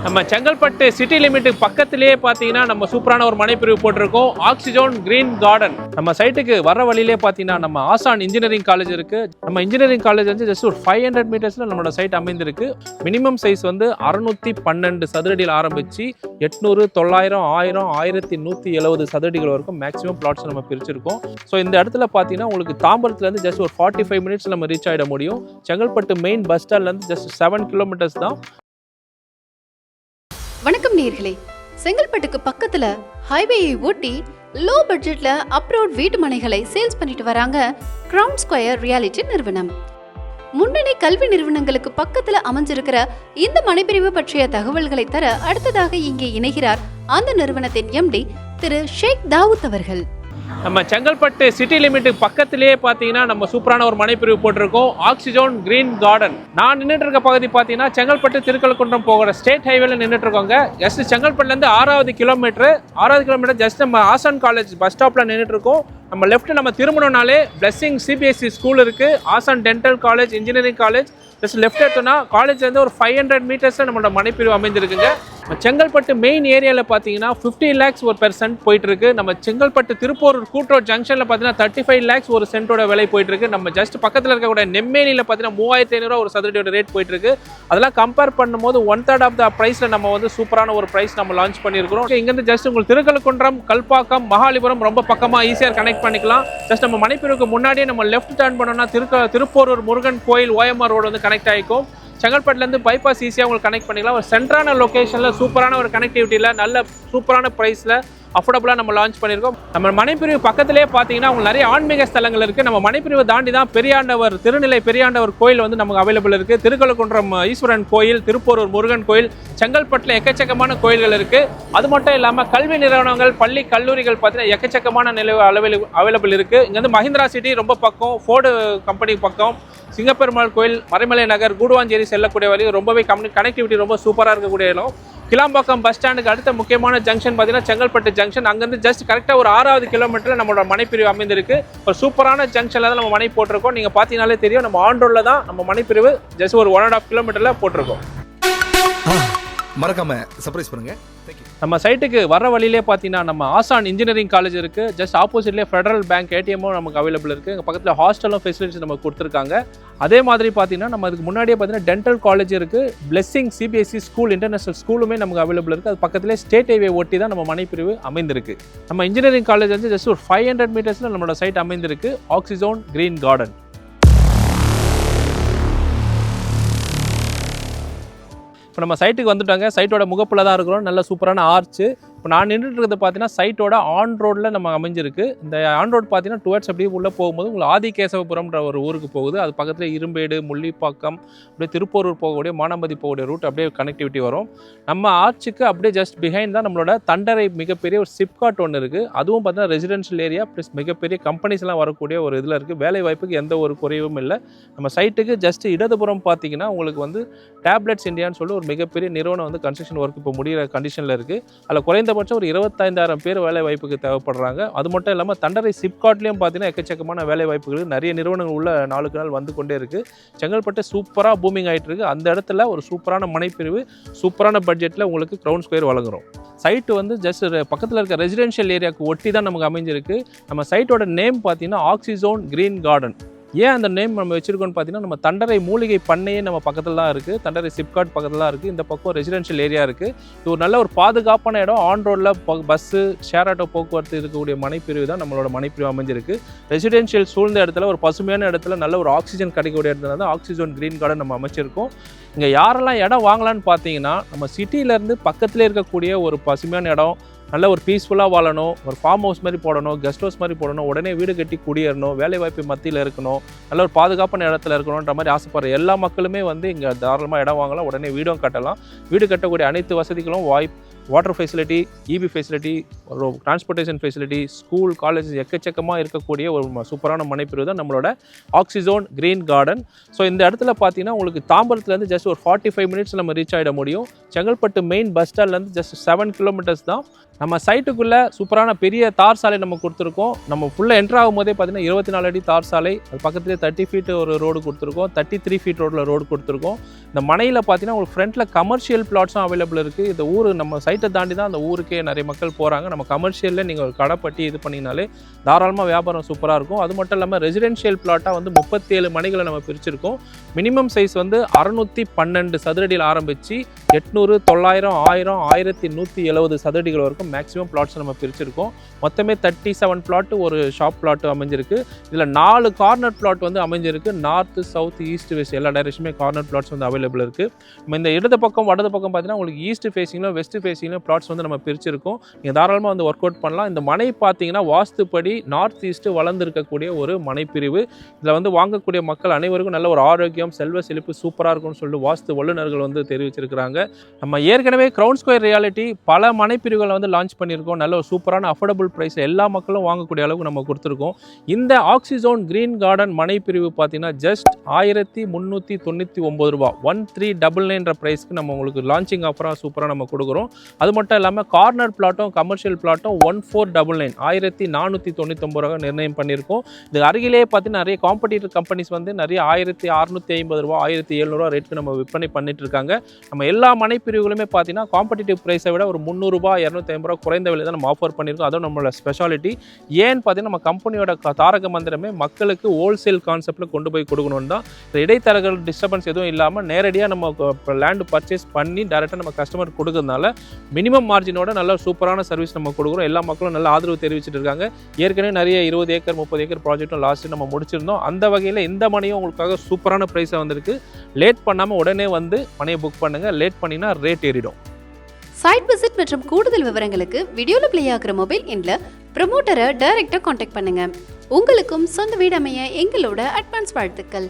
நம்ம செங்கல்பட்டு சிட்டி லிமிட்டுக்கு பக்கத்திலேயே பார்த்தீங்கன்னா நம்ம சூப்பரான ஒரு மனைப்பிரிவு போட்டிருக்கோம். Oxygen green garden. நம்ம சைட்டுக்கு வர வழியிலே பார்த்தீங்கன்னா நம்ம ஆசான் இன்ஜினியரிங் காலேஜ் இருக்கு. நம்ம இன்ஜினியரிங் காலேஜ் வந்து ஜஸ்ட் ஒரு 500 மீட்டர்ஸ்ல நம்மளோட சைட் அமைந்திருக்கு. மினிமம் சைஸ் வந்து 612 சதுரடியில் ஆரம்பிச்சு 800, 900, 1000, 1170 சதுரடிகள் வரைக்கும் மேக்ஸிமம் பிளாட்ஸ் நம்ம பிரிச்சிருக்கோம். ஸோ இந்த இடத்துல பார்த்தீங்கன்னா உங்களுக்கு தாம்பரத்துலேருந்து ஜஸ்ட் ஒரு 45 மினிட்ஸ் நம்ம ரீச் ஆகிட முடியும். செங்கல்பட்டு மெயின் பஸ் ஸ்டாண்ட்லேருந்து ஜஸ்ட் 7 கிலோமீட்டர்ஸ் தான். வணக்கம் நேயர்களே, செங்கல்பட்டுக்கு பக்கத்துல ஹைவேயை ஒட்டி லோ பட்ஜெட்ல அப்ரோட் வீட்டு மனைகளை சேல்ஸ் பண்ணிட்டு வராங்க கிரவுன் ஸ்கொயர் ரியாலிட்டி நிறுவனம். முன்னணி கல்வி நிறுவனங்களுக்கு பக்கத்துல அமைஞ்சிருக்கிற இந்த மனைப்பிரிவு பற்றிய தகவல்களை தர அடுத்ததாக இங்கே இணைகிறார் அந்த நிறுவனத்தின் எம்டி திரு ஷேக் தாவூத் அவர்கள். நம்ம செங்கல்பட்டு சிட்டி லிமிட்டுக்கு பக்கத்திலேயே பார்த்தீங்கன்னா நம்ம சூப்பரான ஒரு மனைப்பிரிவு போட்டிருக்கோம். Oxygen green garden. நான் நின்றுட்டு இருக்க பகுதி பார்த்தீங்கன்னா செங்கல்பட்டு திருக்கழுக்குன்றம் போகிற ஸ்டேட் ஹைவேல நின்றுட்டு இருக்கோங்க. ஜஸ்ட் செங்கல்பட்டுலேருந்து 6வது கிலோமீட்டர் ஜஸ்ட் நம்ம ஆசான் காலேஜ் பஸ் ஸ்டாப்ல நின்றுட்டு இருக்கோம். நம்ம லெஃப்ட் நம்ம திரும்பணும்னாலே பிளெஸிங் சிபிஎஸ்சி ஸ்கூல் இருக்கு. ஆசான் dental college, engineering college. Just left எடுத்தோம்னா காலேஜ்லேருந்து ஒரு 500 மீட்டர்ஸில் நம்மளோட மனைப்பிரிவு அமைந்திருக்குங்க. செங்கல்பட்டு மெயின் ஏரியாவில் பார்த்தீங்கன்னா 50 lakhs ஒரு பெர் சென்ட் போயிட்டு இருக்கு. நம்ம செங்கல்பட்டு திருப்பூர் கூட்ரோட் ஜங்ஷனில் பார்த்தீங்கன்னா 35 lakhs ஒரு சென்ட்டோட விலை போயிட்டு இருக்கு. நம்ம ஜஸ்ட் பக்கத்தில் இருக்கக்கூடிய நெம்மேனியில் பார்த்தீங்கன்னா 3500 ஒரு சதுரடியோட ரேட் போயிட்டு இருக்கு. அதெல்லாம் கம்பேர் பண்ணும்போது 1/3 ஆஃப் த ப்ரைஸில் நம்ம வந்து சூப்பரான ஒரு ப்ரைஸ் நம்ம லான்ச் பண்ணியிருக்கிறோம். இங்கேருந்து ஜஸ்ட் உங்களுக்கு திருக்கழுக்குன்றம், கல்பாக்கம், மகாலிபுரம் ரொம்ப பக்கமாக ஈஸியாக கனெக்ட் பண்ணிக்கலாம். ஜஸ்ட் நம்ம மனைப்பிரிவுக்கு முன்னாடியே நம்ம லெஃப்ட் டர்ன் பண்ணோம்னா திருப்பூர் முருகன் கோயில் OMR ரோடு வந்து கனெக்ட் ஆகிக்கும். செங்கல்பட்டுலேருந்து பைபாஸ் ஈஸியாக உங்களுக்கு கனெக்ட் பண்ணிக்கலாம். ஒரு சென்ட்ரான லொக்கேஷனில் சூப்பரான ஒரு கனெக்டிவிட்டியில் நல்ல சூப்பரான ப்ரைஸில் அஃபோர்டபுளாக நம்ம லான்ச் பண்ணியிருக்கோம். நம்ம மனைப்பிரிவு பக்கத்திலே பார்த்தீங்கன்னா உங்களுக்கு நிறைய ஆன்மீக ஸ்தலங்கள் இருக்குது. நம்ம மனைப்பிரிவு தாண்டி தான் பெரியாண்டவர், திருநிலை பெரியாண்டவர் கோயில் வந்து நமக்கு அவைலபிள் இருக்குது. திருக்கழுக்குன்றம் ஈஸ்வரன் கோயில், திருப்பூர் முருகன் கோயில், செங்கல்பட்டில் எக்கச்சக்கமான கோயில்கள் இருக்குது. அது மட்டும் இல்லாமல் கல்வி நிறுவனங்கள், பள்ளி, கல்லூரிகள் பார்த்தீங்கன்னா எக்கச்சக்கமான அவைலபிள் இருக்குது. இங்கே வந்து மஹிந்திரா சிட்டி ரொம்ப பக்கம், ஃபோர்டு கம்பெனி பக்கம், சிங்கப்பெருமாள் கோயில், மறைமலை நகர், கூடுவாஞ்சேரி செல்லக்கூடிய வழி ரொம்பவே கனெக்டிவிட்டி ரொம்ப சூப்பராக இருக்கக்கூடிய இடம். கிளாம்பாக்கம் பஸ் ஸ்டாண்டுக்கு அடுத்த முக்கியமான ஜங்ஷன் பார்த்தீங்கன்னா செங்கல்பட்டு ஜங்ஷன். அங்கேருந்து ஜஸ்ட் கரெக்டாக ஒரு 6வது கிலோமீட்டரில் நம்மளோட மனைப்பிரிவு அமைந்திருக்கு. ஒரு சூப்பரான ஜங்ஷனில் தான் நம்ம மனை போட்டிருக்கோம். நீங்கள் பார்த்தீங்கனாலே தெரியும், நம்ம ஆன் ரோடில் தான் நம்ம மனைப்பிரிவு ஜஸ்ட் ஒரு 1.5 கிலோமீட்டரில் போட்டிருக்கோம். மறக்காம சர்ப்ரைஸ் பண்ணுங்க. நம்ம சைட்டுக்கு வர வழியிலே பார்த்தீங்கன்னா நம்ம ஆசான் இன்ஜினியரிங் காலேஜ் இருக்குது. ஜஸ்ட் ஆப்போசிட்லேயே ஃபெடரல் பேங்க் ஏடிஎம்மும் நமக்கு அவைலபிள் இருக்குது. எங்கள் பக்கத்தில் ஹாஸ்டலும் ஃபெசிலிட்டிஸ் நமக்கு கொடுத்துருக்காங்க. அதே மாதிரி பார்த்தீங்கன்னா நம்ம அதுக்கு முன்னாடியே பார்த்தீங்கன்னா டென்டல் காலேஜ் இருக்குது. பிளெஸிங் சிபிஎஸ்சி ஸ்கூல், இன்டர்நேஷனல் ஸ்கூலுமே நமக்கு அவைலபிள் இருக்குது. அது பக்கத்திலே ஸ்டேட் ஹைவே ஒட்டி தான் நம்ம மனைப்பிரிவு அமைந்திருக்கு. நம்ம இன்ஜினியரிங் காலேஜ் வந்து ஜஸ்ட் ஒரு 500 மீட்டர்ஸில் நம்மளோட சைட் அமைந்திருக்கு. Oxygen green garden. இப்போ நம்ம சைட்டுக்கு வந்துட்டாங்க. சைட்டோட முகப்பில் தான் இருக்கிறோம். நல்ல சூப்பரான ஆர்ச்சு. இப்போ நான் நின்றுட்டு இருக்கிறது பார்த்தீங்கன்னா சைட்டோட ஆன் ரோடில் நம்ம அமைஞ்சிருக்கு. இந்த ஆன் ரோடு பார்த்தீங்கன்னா டுவர்ட்ஸ் அப்படியே உள்ளே போகும்போது உங்களுக்கு ஆதிகேசவபுரம்ன்ற ஒரு ஊருக்கு போகுது. அது பக்கத்தில் இரும்பேடு, முள்ளிப்பாக்கம், அப்படியே திருப்பூரூர் போகக்கூடிய, மானாமதி போகக்கூடிய ரூட் அப்படியே கனெக்டிவிட்டி வரும். நம்ம ஆர்ச்சுக்கு அப்படியே ஜஸ்ட் பிஹைண்ட் தான் நம்மளோட தண்டரை மிகப்பெரிய ஒரு சிப்காட் ஒன்று இருக்குது. அதுவும் பார்த்தீங்கன்னா ரெசிடென்ஷியல் ஏரியா ப்ளஸ் மிகப்பெரிய கம்பெனிஸ் எல்லாம் வரக்கூடிய ஒரு இதில் இருக்குது. வேலை வாய்ப்புக்கு எந்த ஒரு குறைவும் இல்லை. நம்ம சைட்டுக்கு ஜஸ்ட் இடதுபுறம் பார்த்தீங்கன்னா உங்களுக்கு வந்து டேப்லெட்ஸ் இந்தியான்னு சொல்லி ஒரு மிகப்பெரிய நிறுவனம் வந்து கன்ஸ்ட்ரக்ஷன் ஒர்க் இப்போ முடிகிற கண்டிஷனில் இருக்குது. அதில் குறைந்தபட்சம் ஒரு 25,000 பேர் வேலை வாய்ப்புக்கு தேவைப்படுறாங்க. அது மட்டும் இல்லாமல் தண்டரை சிப்காட்லேயும் பார்த்தீங்கன்னா எக்கச்சக்கமான வேலை வாய்ப்புகள், நிறைய நிறுவனங்கள் உள்ள நாளுக்கு நாள் வந்து கொண்டே இருக்குது. செங்கல்பட்டு சூப்பராக பூமிங் ஆகிட்டு இருக்குது. அந்த இடத்துல ஒரு சூப்பரான மனைப்பிரிவு, சூப்பரான பட்ஜெட்டில் உங்களுக்கு கிரவுன் ஸ்கொயர் வழங்குறோம். சைட்டு வந்து ஜஸ்ட் பக்கத்தில் இருக்க ரெசிடென்ஷியல் ஏரியாவுக்கு ஒட்டி தான் நமக்கு அமைஞ்சிருக்கு. நம்ம சைட்டோட நேம் பார்த்தீங்கன்னா ஆக்சிஜன் கிரீன் கார்டன். ஏன் அந்த நேம் நம்ம வச்சுருக்கோன்னு பார்த்தீங்கன்னா நம்ம தண்டரை மூலிகை பண்ணையே நம்ம பக்கத்தில் தான் இருக்குது. தண்டரை சிப்காட் பக்கத்தில் தான் இருக்குது. இந்த பக்கம் ரெசிடென்ஷியல் ஏரியா இருக்குது. இது ஒரு நல்ல ஒரு பாதுகாப்பான இடம். ஆன் ரோடில் பஸ்ஸு, ஷேர் ஆட்டோ போக்குவரத்து இருக்கக்கூடிய மனைப்பிரிவு தான் நம்மளோட மனைப்பிரிவு அமைஞ்சிருக்கு. ரெசிடென்ஷியல் சூழ்ந்த இடத்துல ஒரு பசுமையான இடத்துல நல்ல ஒரு ஆக்சிஜன் கிடைக்கக்கூடிய இடத்துல தான் ஆக்சிஜன் கிரீன் கார்டன் நம்ம அமைச்சிருக்கோம். இங்கே யாரெல்லாம் இடம் வாங்கலான்னு பார்த்தீங்கன்னா நம்ம சிட்டியிலேருந்து பக்கத்துலேயே இருக்கக்கூடிய ஒரு பசுமையான இடம், நல்ல ஒரு பீஸ்ஃபுல்லாக வாழணும், ஒரு ஃபார்ம் ஹவுஸ் மாதிரி போடணும், கெஸ்ட் ஹவுஸ் மாதிரி போடணும், உடனே வீடு கட்டி குடியேறணும், வேலைவாய்ப்பு மத்தியில் இருக்கணும், நல்ல ஒரு பாதுகாப்பான இடத்துல இருக்கணுன்ற மாதிரி ஆசைப்படுற எல்லா மக்களுமே வந்து இங்கே தாராளமாக இடம் வாங்கலாம். உடனே வீடும் கட்டலாம். வீடு கட்டக்கூடிய அனைத்து வசதிகளும் வாட்டர் ஃபெசிலிட்டி, இபி ஃபெசிலிட்டி, ஒரு டிரான்ஸ்போர்ட்டேஷன் ஃபெசிலிட்டி, ஸ்கூல், காலேஜஸ் எக்கச்சக்கமாக இருக்கக்கூடிய ஒரு சூப்பரான மனைப்பிரிவு தான் நம்மளோட ஆக்சிஜோன் கிரீன் கார்டன். ஸோ இந்த இடத்துல பார்த்தீங்கன்னா உங்களுக்கு தாம்பரத்துலேருந்து ஜஸ்ட் ஒரு 45 மினிட்ஸ் நம்ம ரீச் ஆகிட முடியும். செங்கல்பட்டு மெயின் பஸ் ஸ்டாண்ட்லேருந்து ஜஸ்ட் 7 கிலோமீட்டர்ஸ் தான். நம்ம சைட்டுக்குள்ளே சூப்பரான பெரிய தார் சாலை நம்ம கொடுத்துருக்கோம். நம்ம ஃபுல்லாக என்ட்ரு ஆகும் போதே பார்த்தீங்கன்னா 24 அடி தார் சாலை, அது பக்கத்துலேயே 30 ஃபீட் ஒரு ரோடு கொடுத்துருக்கோம், 33 ஃபீட் ரோடில் ரோடு கொடுத்துருக்கோம். இந்த மனையில் பார்த்தீங்கன்னா உங்களுக்கு ஃப்ரண்ட்டில் கமர்ஷியல் பிளாட்ஸும் அவைலபிள் இருக்குது. இந்த ஊர் நம்ம சைட்டை தாண்டி தான் அந்த ஊருக்கே நிறைய மக்கள் போகிறாங்க. நம்ம கமர்ஷியலில் நீங்கள் ஒரு கடை பட்டி இது பண்ணிங்கனாலே தாராளமாக வியாபாரம் சூப்பராக இருக்கும். அது மட்டும் இல்லாமல் ரெசிடென்ஷியல் பிளாட்டாக வந்து 37 மனைகளை நம்ம பிரிச்சிருக்கோம். மினிமம் சைஸ் வந்து 612 சதுரடியில் ஆரம்பித்து 800, 900, 1000, 1170 சதுரடிகள் வரைக்கும் மேக்ஸிமம் பிளாட்ஸ் நம்ம பிரிச்சிருக்கோம். மொத்தமே 37 பிளாட் ஒரு ஷாப் பிளாட் அமைஞ்சிருக்கு. இதில் 4 கார்னர் பிளாட் வந்து அமைஞ்சிருக்கு. நார்த், சவுத், ஈஸ்ட், வெஸ்ட் எல்லா டைரக்ஷனுமே கார்னர் பிளாட்ஸ் வந்து அவைலபிள் இருக்குது. நம்ம இந்த இடது பக்கம் வடது பக்கம் பார்த்தீங்கன்னா உங்களுக்கு ஈஸ்ட் ஃபேஸிங்லும் வெஸ்ட் ஃபேஸிங்லும் பிளாட்ஸ் வந்து நம்ம பிரிச்சிருக்கோம். நீங்கள் தாராளமாக வந்து ஒர்க் அவுட் பண்ணலாம். இந்த மனை பார்த்தீங்கன்னா வாஸ்துப்படி நார்த் ஈஸ்ட்டு வளர்ந்துருக்கக்கூடிய ஒரு மனைப்பிரிவு. இதில் வந்து வாங்கக்கூடிய மக்கள் அனைவருக்கும் நல்ல ஒரு ஆரோக்கியம், செல்வ செழிப்பு சூப்பராக இருக்கும்னு சொல்லிட்டு வாஸ்து வல்லுநர்கள் வந்து தெரிவிச்சிருக்கிறாங்க. நம்ம ஏற்கனவே கிரவுண்ட் ஸ்கொயர் ரியாலிட்டி பல மனைப்பிரிவுகளை வந்து லான்ச் பண்ணியிருக்கோம். நல்ல ஒரு சூப்பரான அஃபோர்டபுள் ப்ரைஸ் எல்லா மக்களும் வாங்கக்கூடிய அளவுக்கு நம்ம கொடுத்துருக்கோம். இந்த ஆக்சிஜோன் கிரீன் கார்டன் மனைப்பிரிவு பார்த்தீங்கன்னா ஜஸ்ட் 1399 ரூபா, 1399 ப்ரைஸ்க்கு நம்ம உங்களுக்கு லான்ச்சிங் ஆஃபராக சூப்பராக நம்ம கொடுக்குறோம். அது மட்டும் இல்லாமல் கார்னர் பிளாட்டும் கமர்ஷியல் பிளாட்டும் 1499, 1499 ரூபா நிர்ணயம் பண்ணியிருக்கோம். இது அருகிலே பார்த்தீங்கன்னா நிறைய காம்படிட்டிவ் கம்பெனிஸ் வந்து நிறைய 1650 ரூபா, 1700 ரூபா ரேட்டுக்கு நம்ம விற்பனை பண்ணிட்டு இருக்காங்க. நம்ம எல்லா மனைப்பிரிவுகளுமே பார்த்தீங்கன்னா காம்படிட்டிவ் ப்ரைஸை விட ஒரு 300 ரூபா, 250 ரூபா குறைந்த விலை தான் நம்ம ஆஃபர் பண்ணியிருக்கோம். அதுவும் நம்மளோட ஸ்பெஷாலிட்டி. ஏன்னு பார்த்தீங்கன்னா நம்ம கம்பெனியோட தாரக மந்திரமே மக்களுக்கு ஹோல்சேல் கான்செப்டில் கொண்டு போய் கொடுக்கணும் தான். இடைத்தரகர்கள் டிஸ்டர்பன்ஸ் எதுவும் இல்லாமல் நேரடியாக நம்ம லேண்டு பர்ச்சேஸ் பண்ணி டேரெக்டாக நம்ம கஸ்டமர் கொடுக்கறதுனால மினிமம் மார்ஜினோட நல்ல சூப்பரான சர்வீஸ் நம்ம கொடுக்குறோம். எல்லா மக்களும் நல்ல ஆதரவு தெரிவிச்சிட்டு இருக்காங்க. ஏற்கனவே நிறைய 20 ஏக்கர் 30 ஏக்கர் ப்ராஜெக்ட்டும் லாஸ்ட்டு நம்ம முடிச்சிருந்தோம். அந்த வகையில் இந்த மனையும் உங்களுக்காக சூப்பரான ப்ரைஸாக வந்திருக்கு. லேட் பண்ணாமல் உடனே வந்து மனையை புக் பண்ணுங்கள். லேட் பண்ணினா ரேட் ஏறிடும். சைட் விசிட் மற்றும் கூடுதல் விவரங்களுக்கு வீடியோல ப்ளே ஆகிற மொபைல் எண்ணில் ப்ரமோட்டரை டைரக்டாக காண்டாக்ட் பண்ணுங்க. உங்களுக்கும் சொந்த வீடு அமைய எங்களோட அட்வான்ஸ் வாழ்த்துக்கள்.